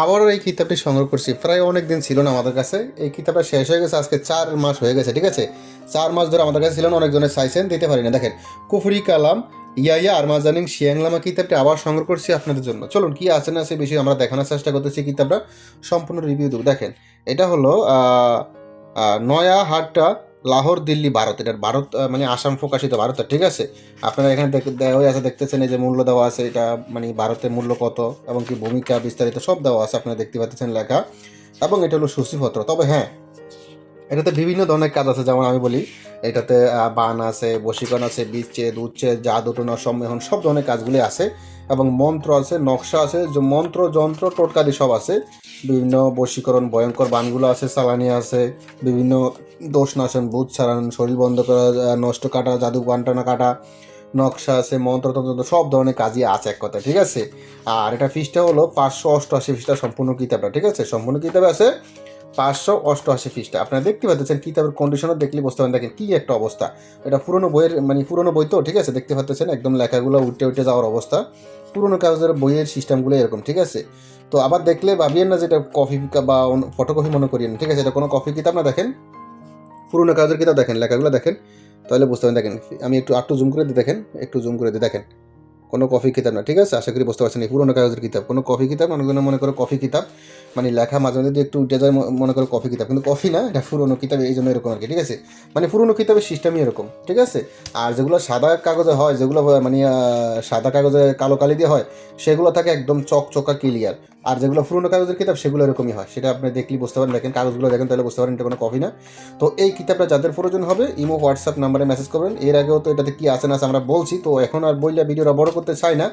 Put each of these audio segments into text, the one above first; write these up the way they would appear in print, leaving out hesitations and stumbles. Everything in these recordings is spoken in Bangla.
আবারও এই কিতাবটি সংগ্রহ করছি, প্রায় অনেক দিন ছিল না আমাদের কাছে। এই কিতাবটা শেষ হয়ে গেছে, আজকে 4 মাস হয়ে গেছে, ঠিক আছে। 4 মাস ধরে আমাদের কাছে ছিল না, অনেকজনের চাইছেন, দিতে পারি না। দেখেন, কুফরি কালাম ইয়াইয়া আরমাজানিং শিয়াংলামা কিতাবটি আবার সংগ্রহ করছি আপনাদের জন্য। চলুন কি আছে না সে বিষয়ে আমরা দেখানোর চেষ্টা করতেছি, কিতাবটা সম্পূর্ণ রিভিউ দেবো। দেখেন, এটা হলো নয়া হাটটা, লাহোর, দিল্লি, ভারত। এটার ভারত মানে আসাম প্রকাশিত ভারত, ঠিক আছে। আপনারা এখানে দেওয়া আছে, দেখতেছেন এই যে মূল্য দেওয়া আছে, এটা মানে ভারতের মূল্য কত এবং কি ভূমিকা বিস্তারিত সব দেওয়া আছে, আপনারা দেখতে পাচ্ছেন লেখা। এবং এটা হলো সূচিপত্র। তবে হ্যাঁ, এটাতে বিভিন্ন ধরনের কাজ আছে, যেমন আমি বলি এটাতে বান আছে, বশীকরণ আছে, বিচ্ছেদ, উচ্ছেদ, জাদুটনা, সম্মেলন, সব ধরনের কাজগুলি আছে। এবং মন্ত্র আছে, নকশা আছে, যে মন্ত্র যন্ত্র টোটকাদি সব আছে। বিভিন্ন বশীকরণ, ভয়ঙ্কর বানগুলো আছে, চালানি আছে, বিভিন্ন দোষ নাশন, ভূত ছাড়ান, শরীর বন্ধ করা, নষ্ট কাটা, জাদু বান্টানা কাটা, নকশা আছে, মন্ত্রতন্ত্র, সব ধরনের কাজই আছে এক কথা, ঠিক আছে। আর এটা ফিসটা হলো 588 ফিসটা সম্পূর্ণ কিতাবটা, ঠিক আছে। সম্পূর্ণ কিতাবে আছে 588 পৃষ্ঠা। আপনারা দেখতে পাচ্ছেন কিতাবের কন্ডিশনার দেখলে বুঝতে পারেন, দেখেন কী একটা অবস্থা। এটা পুরোনো বইয়ের মানে পুরোনো বই তো, ঠিক আছে, দেখতে পাচ্ছেন একদম লেখাগুলো উঠে উঠে যাওয়ার অবস্থা। পুরোনো কাগজের বইয়ের সিস্টেমগুলো এরকম, ঠিক আছে। তো আবার দেখলে ভাবিয়েন না যে এটা কপি বা ফটোকপি মনে করিয়েন, ঠিক আছে। এটা কোনো কপি কিতাব না। দেখেন পুরোনো কাগজের কিতাব, দেখেন লেখাগুলো দেখেন, তাহলে বুঝতে পারেন। দেখেন আমি একটু জুম করে দিই, দেখেন একটু জুম করে দিই, দেখেন কোনো কফি কিতাব না, ঠিক আছে। আশা করি বুঝতে পারছেন, এই পুরোনো কাগজের কিতাব, কোনো কফি কিতাব। অনেকজন মনে করে কফি কিতাব, মানে লেখা মাঝে মাঝে একটু উঠে যায়, মনে করে কফি কিতাব, কিন্তু কফি না, এটা পুরোনো কিতাব, এই জন্য এরকম আর কি, ঠিক আছে। মানে পুরোনো কিতাবের সিস্টেমই এরকম, ঠিক আছে। আর যেগুলো সাদা কাগজে হয়, যেগুলো মানে সাদা কাগজে কালো কালি দিয়ে হয়, সেগুলো থাকে একদম চকচকা ক্লিয়ার। আর যেগুলো পুরোনো কাগজের কিতাব সেগুলো এরকমই হয়, সেটা আপনি দেখলেই বুঝতে পারেন। দেখেন কাগজগুলো দেখেন, তাহলে বুঝতে পারেন এটা কোনো কফি না। তো এই কিতাবটা যাদের প্রয়োজন হবে ইমো হোয়াটসঅ্যাপ নাম্বারে মেসেজ করবেন। এর আগেও তো এটাতে কী আছে না আছে আমরা বলছি, তো এখন আর বললে ভিডিওটা বড় করতে চাই না।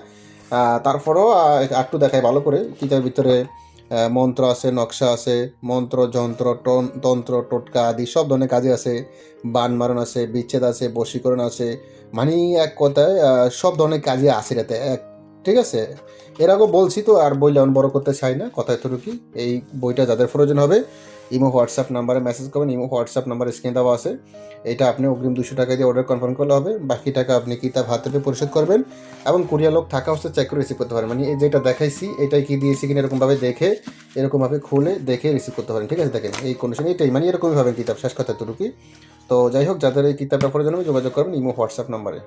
তারপরেও একটু দেখায় ভালো করে। কিতাবের ভিতরে মন্ত্র আছে, নকশা আছে, মন্ত্র যন্ত্র তন্ত্র টোটকা আদি সব ধরনের কাজে আছে। বান মারণ আছে, বিচ্ছেদ আছে, বশীকরণ আছে, মানে এক কথায় সব ধরনের কাজে আছে এটাতে, ঠিক আছে। এর আগেও বলছি, তো আর বইলে আমি বড় করতে চাই না, কথা এতটুকু। এই বইটা যাদের প্রয়োজন হবে ইমো হোয়াটসঅ্যাপ নাম্বারে মেসেজ করবেন। ইমো হোয়াটসঅ্যাপ নাম্বার স্ক্রিনে দেওয়া আছে। এটা আপনি অগ্রিম 200 টাকা দিয়ে অর্ডার কনফার্ম করলে হবে, বাকি টাকা আপনি কিতাব হাতে পেয়ে পরিশোধ করবেন। এবং কুরিয়ার লোক থাকা অবস্থায় চেক করে রিসিভ করতে পারেন, মানে এই যেটা দেখাইছি এটাই কি দিয়েছি কিনা এরকমভাবে দেখে, এরকমভাবে খুলে দেখে রিসিভ করতে পারেন, ঠিক আছে। দেখেন এই কন্ডিশন এটাই, মানে এরকমই ভাবেন কিতাব, শেষ কথা এতটুকুই। তো যাই হোক, যাদের এই কিতাবটা প্রয়োজন হবে যোগাযোগ করবেন ইমো হোয়াটসঅ্যাপ নাম্বারে।